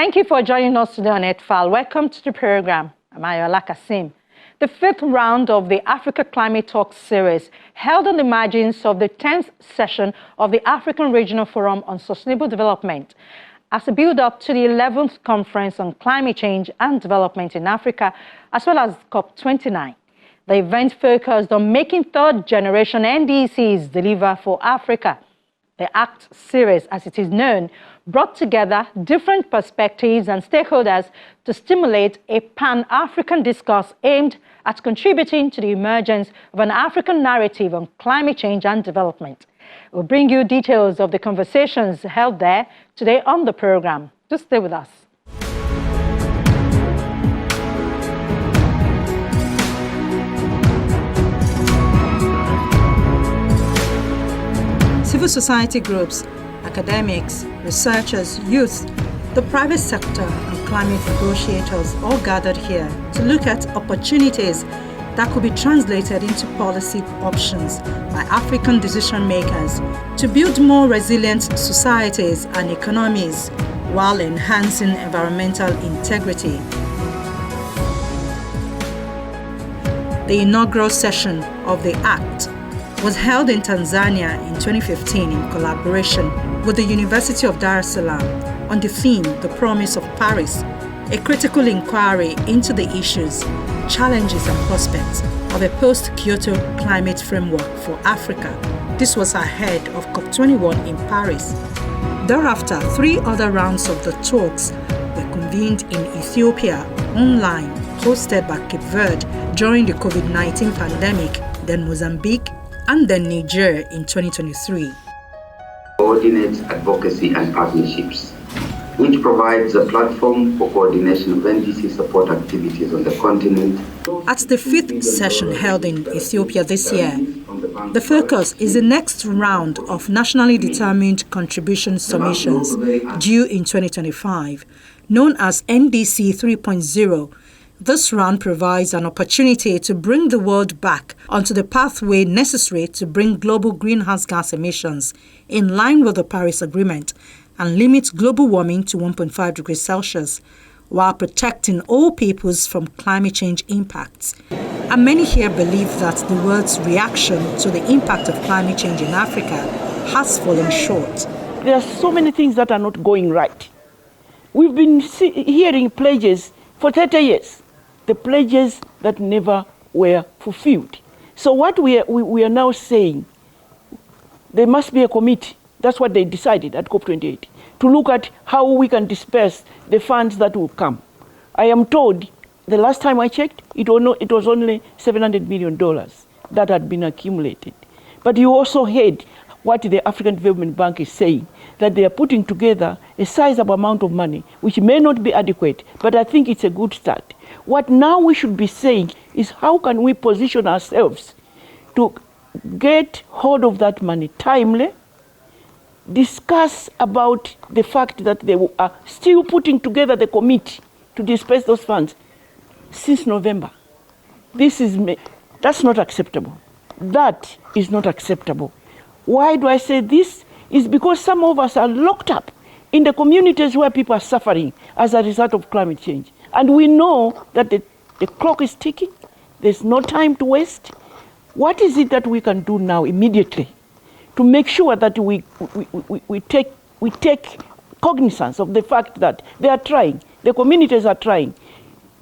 Thank you for joining us today on Earthfile. Welcome to the program. I'm Ayola Kasim. The fifth round of the Africa Climate Talks series, held on the margins of the 10th session of the African Regional Forum on Sustainable Development, as a build-up to the 11th Conference on Climate Change and Development in Africa, as well as COP29. The event focused on making third-generation NDCs deliver for Africa. The ACT series, as it is known, brought together different perspectives and stakeholders to stimulate a pan-African discourse aimed at contributing to the emergence of an African narrative on climate change and development. We'll bring you details of the conversations held there today on the program. Just stay with us. Civil society groups, academics, researchers, youth, the private sector and climate negotiators all gathered here to look at opportunities that could be translated into policy options by African decision makers to build more resilient societies and economies while enhancing environmental integrity. The inaugural session of the ACT was held in Tanzania in 2015 in collaboration with the University of Dar es Salaam on the theme The Promise of Paris, a critical inquiry into the issues, challenges and prospects of a post-Kyoto climate framework for Africa. This was ahead of COP21 in Paris. Thereafter, 3 other rounds of the talks were convened in Ethiopia online, hosted by Cape Verde during the COVID-19 pandemic, then Mozambique, and then Niger in 2023. Coordinates advocacy and partnerships, which provides a platform for coordination of NDC support activities on the continent. At the 5th session held in Ethiopia this year, the focus is the next round of nationally determined contribution submissions due in 2025, known as NDC 3.0. This round provides an opportunity to bring the world back onto the pathway necessary to bring global greenhouse gas emissions in line with the Paris Agreement and limit global warming to 1.5 degrees Celsius, while protecting all peoples from climate change impacts. And many here believe that the world's reaction to the impact of climate change in Africa has fallen short. There are so many things that are not going right. We've been hearing pledges for 30 years. The pledges that never were fulfilled. So what we are now saying, there must be a committee. That's what they decided at COP28, to look at how we can disperse the funds that will come. I am told, the last time I checked, it was only $700 million that had been accumulated. But you also heard what the African Development Bank is saying, that they are putting together a sizable amount of money, which may not be adequate, but I think it's a good start. What now we should be saying is how can we position ourselves to get hold of that money timely, discuss about the fact that they are still putting together the committee to disperse those funds since November. That's not acceptable. That is not acceptable. Why do I say this? It's because some of us are locked up in the communities where people are suffering as a result of climate change. And we know that the clock is ticking. There's no time to waste. What is it that we can do now immediately to make sure that we take cognizance of the fact that they are trying, the communities are trying.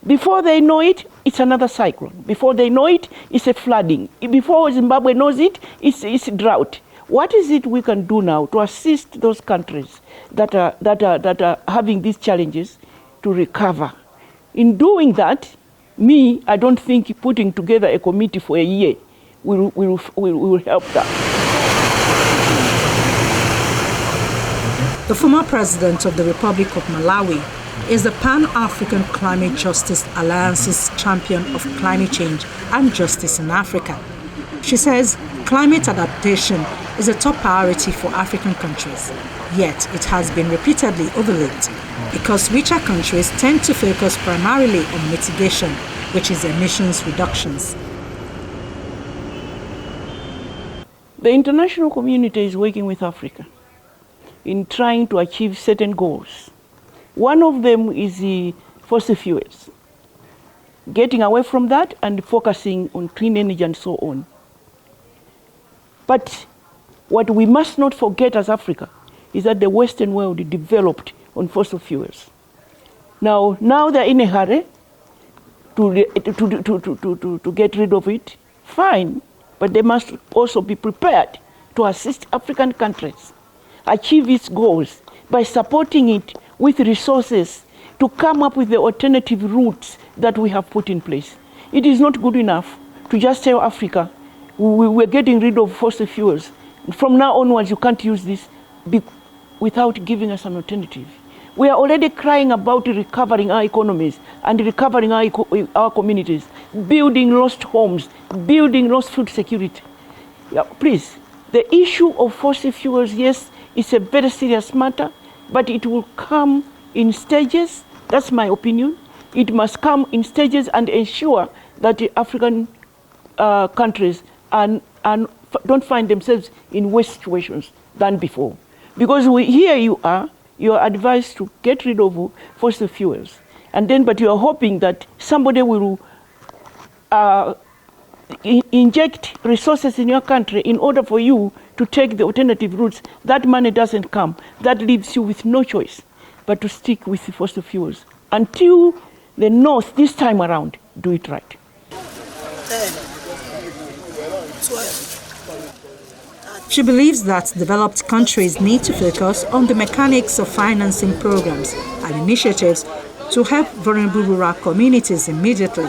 Before they know it, it's another cyclone. Before they know it, it's a flooding. Before Zimbabwe knows it, it's drought. What is it we can do now to assist those countries that are having these challenges to recover? In doing that, I don't think putting together a committee for a year will help that. The former president of the Republic of Malawi is the Pan-African Climate Justice Alliance's champion of climate change and justice in Africa. She says climate adaptation is a top priority for African countries, yet it has been repeatedly overlooked because richer countries tend to focus primarily on mitigation, which is emissions reductions. The international community is working with Africa in trying to achieve certain goals. One of them is the fossil fuels, getting away from that and focusing on clean energy and so on. But what we must not forget as Africa is that the Western world developed on fossil fuels. Now they're in a hurry to get rid of it. Fine, but they must also be prepared to assist African countries achieve its goals by supporting it with resources to come up with the alternative routes that we have put in place. It is not good enough to just tell Africa, we're getting rid of fossil fuels. From now onwards, you can't use this without giving us an alternative. We are already crying about recovering our economies and recovering our communities, building lost homes, building lost food security. Yeah, please, the issue of fossil fuels, yes, it's a very serious matter, but it will come in stages. That's my opinion. It must come in stages and ensure that the African countries don't find themselves in worse situations than before. Because here you are advised to get rid of fossil fuels. But you are hoping that somebody will inject resources in your country in order for you to take the alternative routes. That money doesn't come. That leaves you with no choice but to stick with the fossil fuels until the North, this time around, do it right. She believes that developed countries need to focus on the mechanics of financing programs and initiatives to help vulnerable rural communities immediately.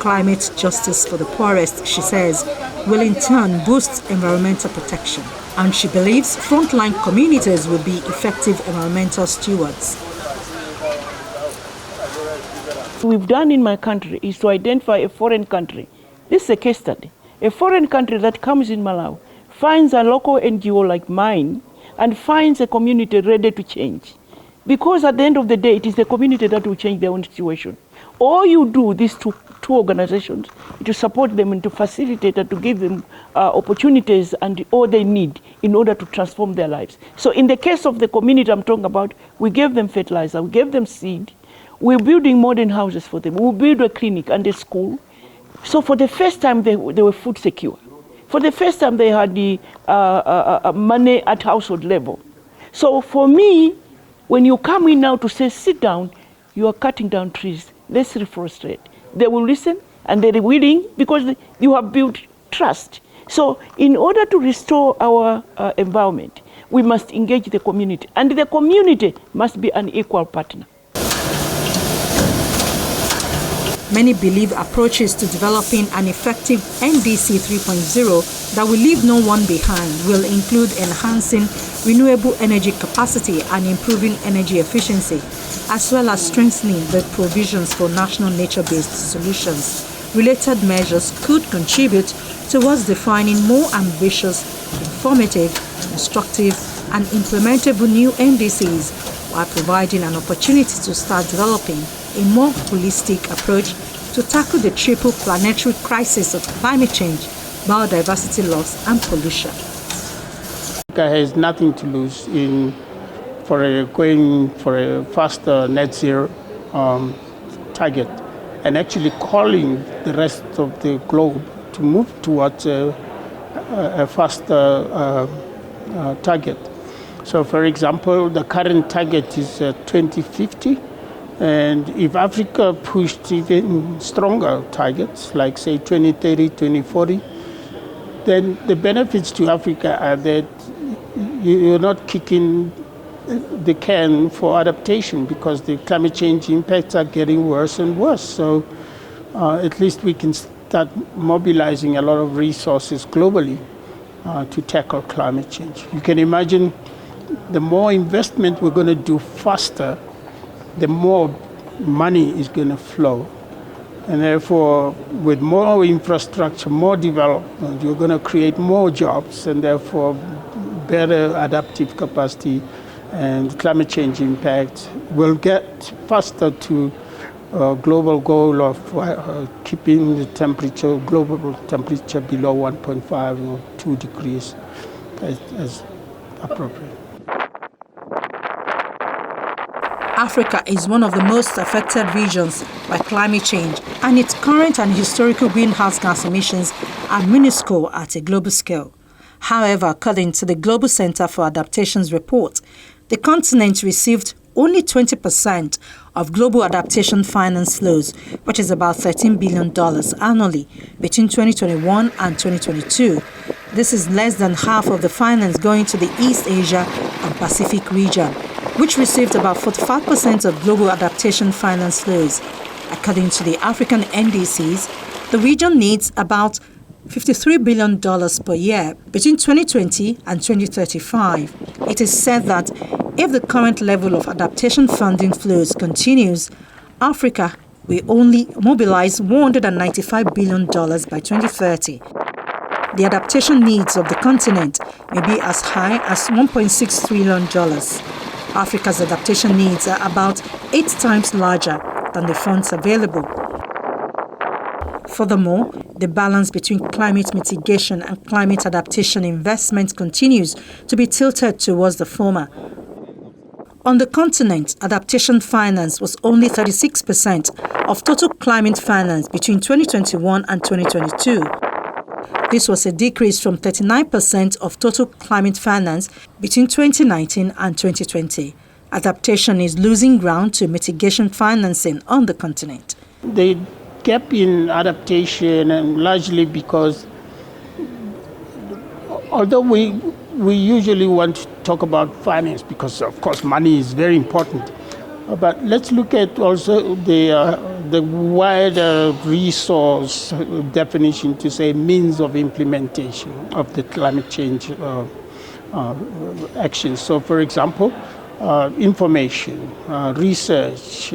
Climate justice for the poorest, she says, will in turn boost environmental protection. And she believes frontline communities will be effective environmental stewards. What we've done in my country is to identify a foreign country. This is a case study. A foreign country that comes in Malawi, finds a local NGO like mine, and finds a community ready to change. Because at the end of the day, it is the community that will change their own situation. All you do, these two organizations, to support them and to facilitate and to give them opportunities and all they need in order to transform their lives. So in the case of the community I'm talking about, we gave them fertilizer, we gave them seed, we're building modern houses for them, we'll build a clinic and a school. So for the first time, they were food secure. For the first time, they had the money at household level. So for me, when you come in now to say, sit down, you are cutting down trees. Let's reforestate. They will listen and they're willing because you have built trust. So in order to restore our environment, we must engage the community. And the community must be an equal partner. Many believe approaches to developing an effective NDC 3.0 that will leave no one behind will include enhancing renewable energy capacity and improving energy efficiency, as well as strengthening the provisions for national nature-based solutions. Related measures could contribute towards defining more ambitious, informative, instructive, and implementable new NDCs, while providing an opportunity to start developing a more holistic approach to tackle the triple planetary crisis of climate change, biodiversity loss, and pollution. Africa has nothing to lose going for a faster net zero target, and actually calling the rest of the globe to move towards a faster target. So, for example, the current target is 2050. And if Africa pushed even stronger targets, like say 2030, 2040, then the benefits to Africa are that you're not kicking the can for adaptation because the climate change impacts are getting worse and worse. So at least we can start mobilizing a lot of resources globally to tackle climate change. You can imagine the more investment we're going to do faster, the more money is going to flow. And therefore, with more infrastructure, more development, you're going to create more jobs and therefore better adaptive capacity and climate change impact will get faster to a global goal of keeping the temperature, global temperature below 1.5 or 2 degrees as appropriate. Africa is one of the most affected regions by climate change, and its current and historical greenhouse gas emissions are minuscule at a global scale. However, according to the Global Center for Adaptation's report, the continent received only 20% of global adaptation finance flows, which is about $13 billion annually between 2021 and 2022. This is less than half of the finance going to the East Asia and Pacific region, which received about 45% of global adaptation finance flows. According to the African NDCs, the region needs about $53 billion per year between 2020 and 2035. It is said that if the current level of adaptation funding flows continues, Africa will only mobilize $195 billion by 2030. The adaptation needs of the continent may be as high as $1.6 trillion. Africa's adaptation needs are about 8 times larger than the funds available. Furthermore, the balance between climate mitigation and climate adaptation investment continues to be tilted towards the former. On the continent, adaptation finance was only 36% of total climate finance between 2021 and 2022. This was a decrease from 39% of total climate finance between 2019 and 2020. Adaptation is losing ground to mitigation financing on the continent. The gap in adaptation, and largely because although we usually want to talk about finance because, of course, money is very important. But let's look at also the wider resource definition to say means of implementation of the climate change actions. So, for example, information, research,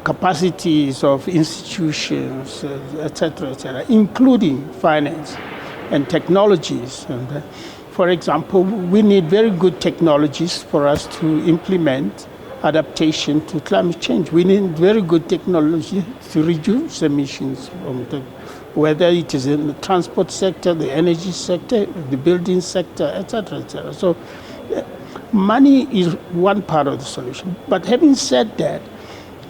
capacities of institutions, etc., including finance and technologies. And, for example, we need very good technologies for us to implement adaptation to climate change. We need very good technology to reduce emissions, whether it is in the transport sector, the energy sector, the building sector, etc., etc. So money is one part of the solution. But having said that,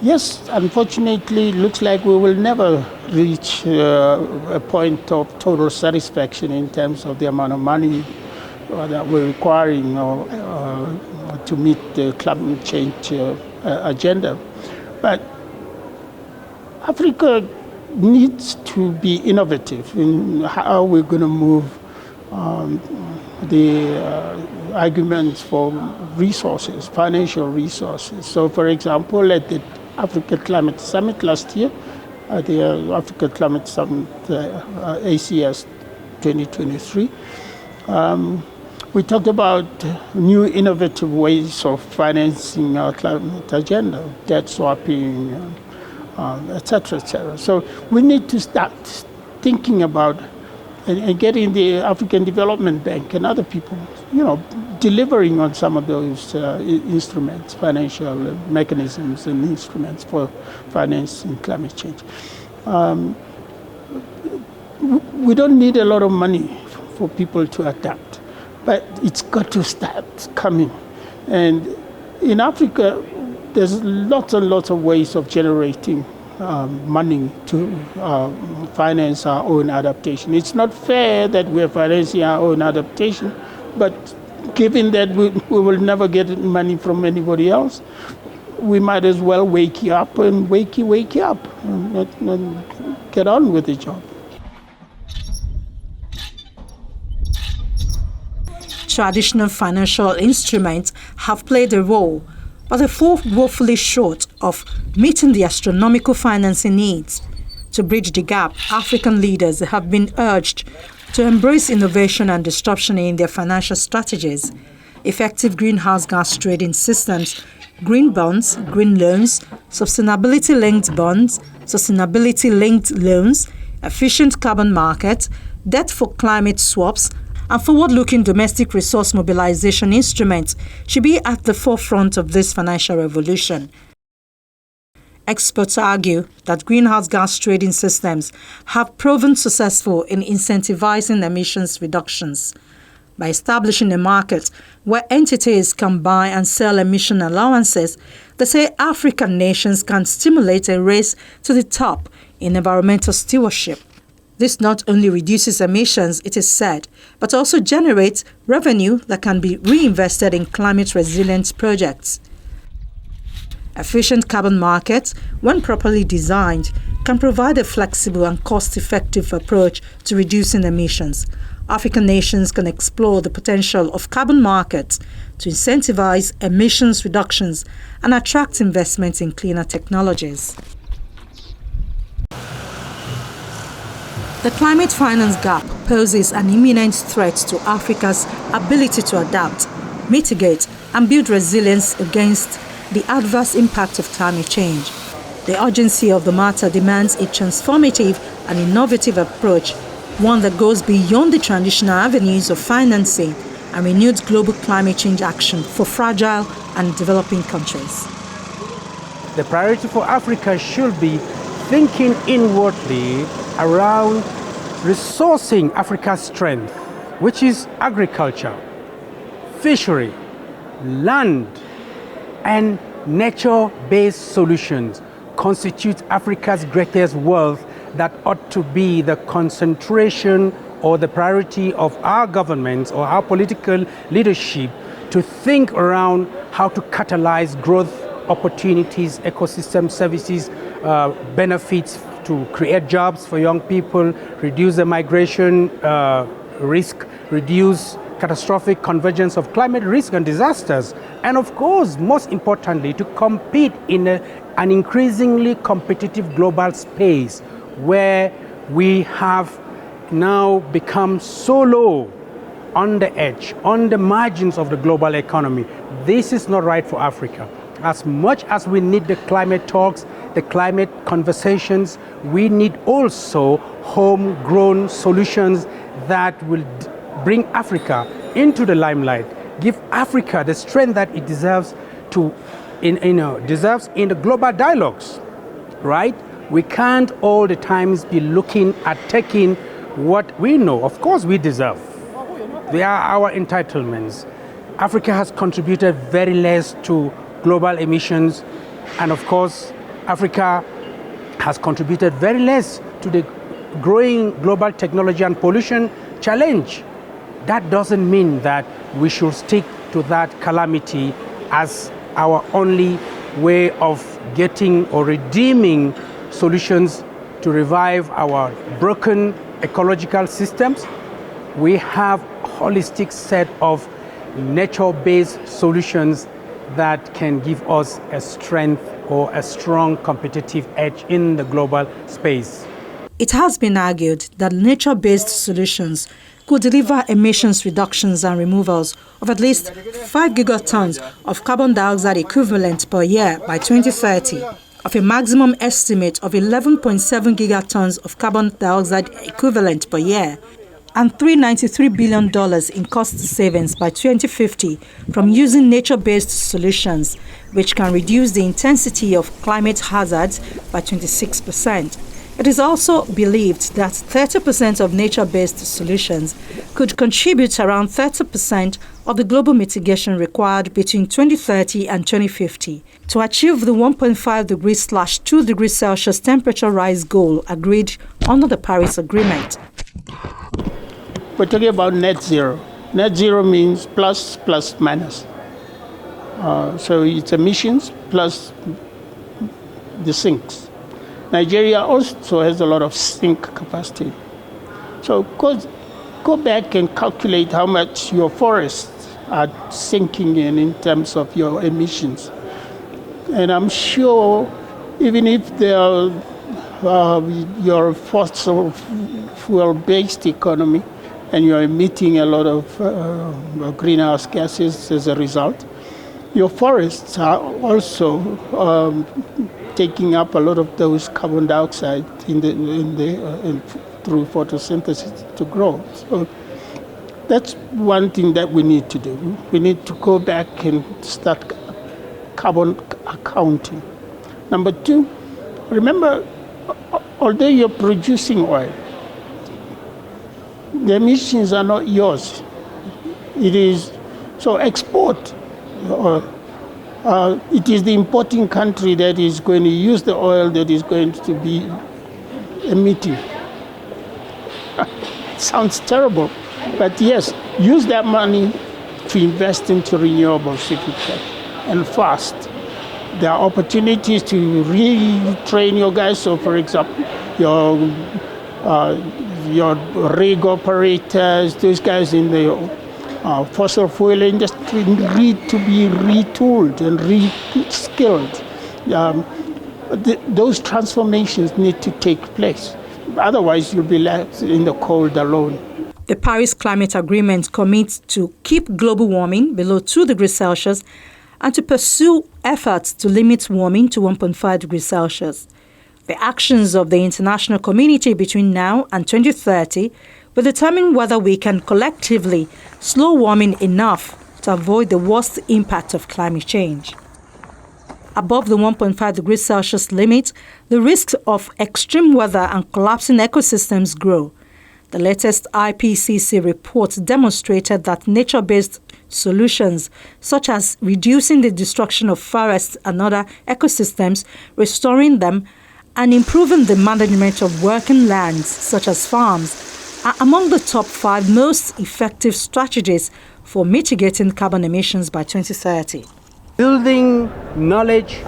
yes, unfortunately, it looks like we will never reach a point of total satisfaction in terms of the amount of money that we're requiring to meet the climate change agenda. But Africa needs to be innovative in how we're going to move the arguments for resources, financial resources. So, for example, at the Africa Climate Summit last year, the Africa Climate Summit, ACS 2023, we talked about new innovative ways of financing our climate agenda, debt swapping, et cetera, et cetera. So we need to start thinking about and getting the African Development Bank and other people, delivering on some of those instruments, financial mechanisms and instruments for financing climate change. We don't need a lot of money for people to adapt, but it's got to start coming. And in Africa, there's lots and lots of ways of generating money to finance our own adaptation. It's not fair that we're financing our own adaptation, but given that we will never get money from anybody else, we might as well wake up and wake up and get on with the job. Traditional financial instruments have played a role, but they fall woefully short of meeting the astronomical financing needs. To bridge the gap, African leaders have been urged to embrace innovation and disruption in their financial strategies. Effective greenhouse gas trading systems, green bonds, green loans, sustainability-linked bonds, sustainability-linked loans, efficient carbon markets, debt for climate swaps, and forward-looking domestic resource mobilization instruments should be at the forefront of this financial revolution. Experts argue that greenhouse gas trading systems have proven successful in incentivizing emissions reductions. By establishing a market where entities can buy and sell emission allowances, they say African nations can stimulate a race to the top in environmental stewardship. This not only reduces emissions, it is said, but also generates revenue that can be reinvested in climate-resilient projects. Efficient carbon markets, when properly designed, can provide a flexible and cost-effective approach to reducing emissions. African nations can explore the potential of carbon markets to incentivize emissions reductions and attract investments in cleaner technologies. The climate finance gap poses an imminent threat to Africa's ability to adapt, mitigate, and build resilience against the adverse impact of climate change. The urgency of the matter demands a transformative and innovative approach, one that goes beyond the traditional avenues of financing and renewed global climate change action for fragile and developing countries. The priority for Africa should be thinking inwardly around resourcing Africa's strength, which is agriculture, fishery, land, and nature-based solutions constitute Africa's greatest wealth that ought to be the concentration or the priority of our governments or our political leadership to think around how to catalyze growth opportunities, ecosystem services, benefits to create jobs for young people, reduce the migration risk, reduce catastrophic convergence of climate risk and disasters, and of course, most importantly, to compete in an increasingly competitive global space where we have now become so low on the edge, on the margins of the global economy. This is not right for Africa. As much as we need the climate talks, the climate conversations, we need also homegrown solutions that will bring Africa into the limelight, give Africa the strength that it deserves deserves in the global dialogues, right? We can't all the times be looking at taking what we know, of course we deserve. They are our entitlements. Africa has contributed very less to global emissions, and of course, Africa has contributed very less to the growing global technology and pollution challenge. That doesn't mean that we should stick to that calamity as our only way of getting or redeeming solutions to revive our broken ecological systems. We have a holistic set of nature-based solutions that can give us a strength or a strong competitive edge in the global space. It has been argued that nature-based solutions could deliver emissions reductions and removals of at least 5 gigatons of carbon dioxide equivalent per year by 2030, of a maximum estimate of 11.7 gigatons of carbon dioxide equivalent per year, and $393 billion in cost savings by 2050 from using nature-based solutions, which can reduce the intensity of climate hazards by 26%. It is also believed that 30% of nature-based solutions could contribute around 30% of the global mitigation required between 2030 and 2050 to achieve the 1.5 degrees/2 degrees Celsius temperature rise goal agreed under the Paris Agreement. We're talking about net zero. Net zero means plus, plus, minus. So it's emissions plus the sinks. Nigeria also has a lot of sink capacity. So go back and calculate how much your forests are sinking in terms of your emissions. And I'm sure even if they're your fossil fuel-based economy and you're emitting a lot of greenhouse gases as a result, your forests are also taking up a lot of those carbon dioxide through photosynthesis to grow. So that's one thing that we need to do. We need to go back and start carbon accounting. Number two, remember, although you're producing oil, the emissions are not yours. It is so export. It is the importing country that is going to use the oil that is going to be emitting. It sounds terrible, but yes, use that money to invest into renewables if you can, and fast. There are opportunities to retrain your guys. So, for example, your rig operators, those guys in the fossil fuel industry need to be retooled and re-skilled. Those transformations need to take place. Otherwise, you'll be left in the cold alone. The Paris Climate Agreement commits to keep global warming below 2 degrees Celsius and to pursue efforts to limit warming to 1.5 degrees Celsius. The actions of the international community between now and 2030 will determine whether we can collectively slow warming enough to avoid the worst impact of climate change. Above the 1.5 degrees Celsius limit, the risks of extreme weather and collapsing ecosystems grow. The latest IPCC report demonstrated that nature-based solutions, such as reducing the destruction of forests and other ecosystems, restoring them, and improving the management of working lands, such as farms, are among the top 5 most effective strategies for mitigating carbon emissions by 2030. Building knowledge,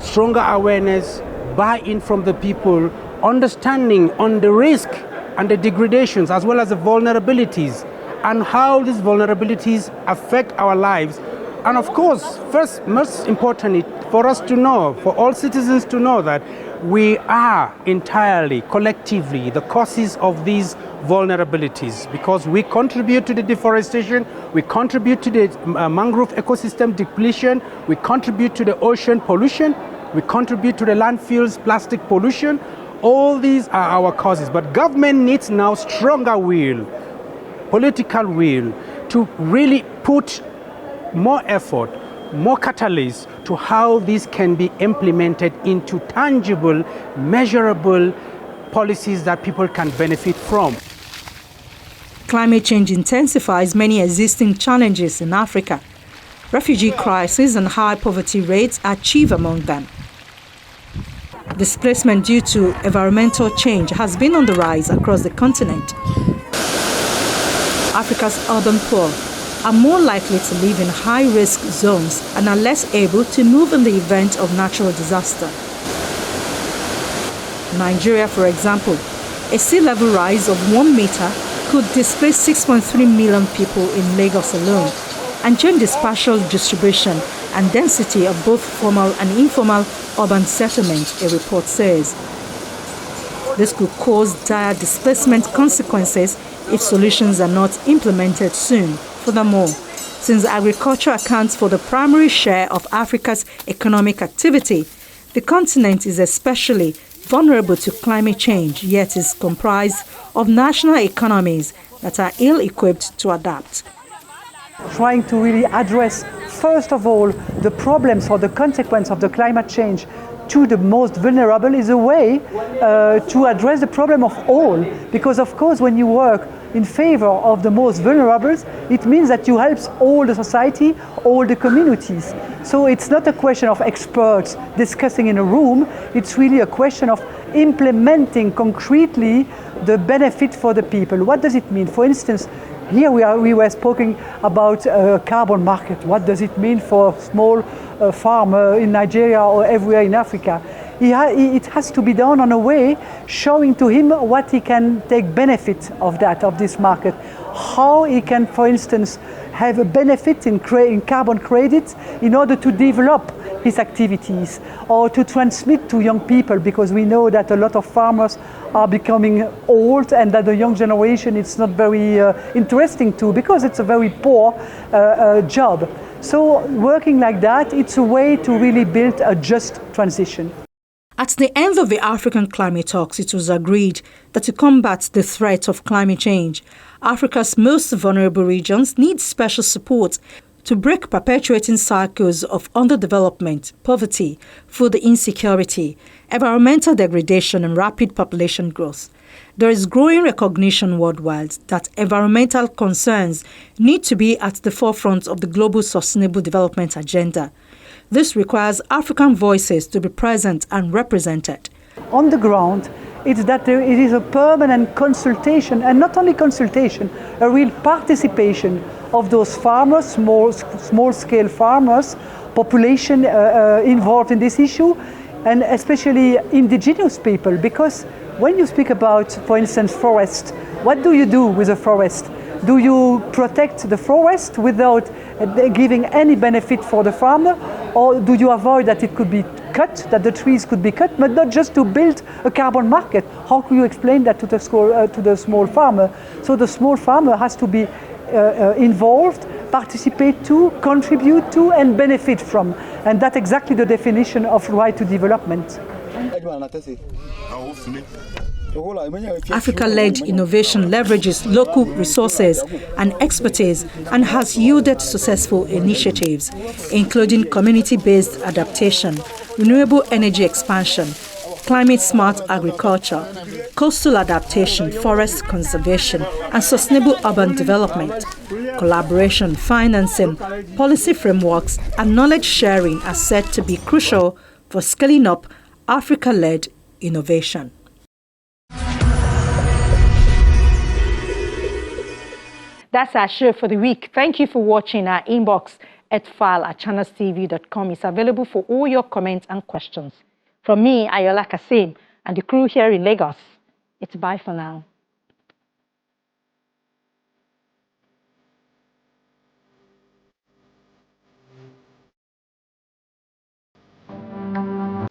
stronger awareness, buy-in from the people, understanding on the risk and the degradations as well as the vulnerabilities and how these vulnerabilities affect our lives. And of course, first, most importantly, for us to know, for all citizens to know that we are entirely, collectively, the causes of these vulnerabilities, because we contribute to the deforestation, we contribute to the mangrove ecosystem depletion, we contribute to the ocean pollution, we contribute to the landfills, plastic pollution. All these are our causes, but government needs now stronger will, political will, to really put more effort, more catalyst to how this can be implemented into tangible, measurable policies that people can benefit from. Climate change intensifies many existing challenges in Africa. Refugee crisis and high poverty rates are chief among them. Displacement due to environmental change has been on the rise across the continent. Africa's urban poor are more likely to live in high-risk zones and are less able to move in the event of natural disaster. Nigeria, for example, a sea level rise of 1 meter could displace 6.3 million people in Lagos alone and change the spatial distribution and density of both formal and informal urban settlement, a report says. This could cause dire displacement consequences if solutions are not implemented soon. Furthermore, since agriculture accounts for the primary share of Africa's economic activity, the continent is especially vulnerable to climate change, yet is comprised of national economies that are ill-equipped to adapt. Trying to really address, first of all, the problems or the consequence of the climate change to the most vulnerable is a way to address the problem of all. Because of course, when you work in favor of the most vulnerable, it means that you help all the society, all the communities. So it's not a question of experts discussing in a room, it's really a question of implementing concretely the benefit for the people. What does it mean? For instance, here we were speaking about a carbon market. What does it mean for a small farmer in Nigeria or everywhere in Africa? It has to be done in a way showing to him what he can take benefit of this market. How he can, for instance, have a benefit in carbon credits in order to develop his activities or to transmit to young people, because we know that a lot of farmers are becoming old and that the young generation is not very interesting to, because it's a very poor job. So working like that, it's a way to really build a just transition. At the end of the African climate talks, it was agreed that to combat the threat of climate change, Africa's most vulnerable regions need special support to break perpetuating cycles of underdevelopment, poverty, food insecurity, environmental degradation, and rapid population growth. There is growing recognition worldwide that environmental concerns need to be at the forefront of the global sustainable development agenda. This requires African voices to be present and represented. On the ground, it's that it is a permanent consultation, and not only consultation, a real participation of those farmers, small-scale farmers, population involved in this issue, and especially indigenous people, because when you speak about, for instance, forest, what do you do with a forest? Do you protect the forest without giving any benefit for the farmer, or do you avoid that it could be cut, that the trees could be cut, but not just to build a carbon market? How can you explain that to the small farmer? So the small farmer has to be involved, participate to, contribute to, and benefit from. And that's exactly the definition of right to development. Africa-led innovation leverages local resources and expertise and has yielded successful initiatives, including community-based adaptation, renewable energy expansion, climate-smart agriculture, coastal adaptation, forest conservation, and sustainable urban development. Collaboration, financing, policy frameworks, and knowledge sharing are said to be crucial for scaling up Africa-led innovation. That's our show for the week. Thank you for watching. Our inbox, earthfile@channelstv.com, is available for all your comments and questions. From me, Ayola Kasim, and the crew here in Lagos, it's bye for now.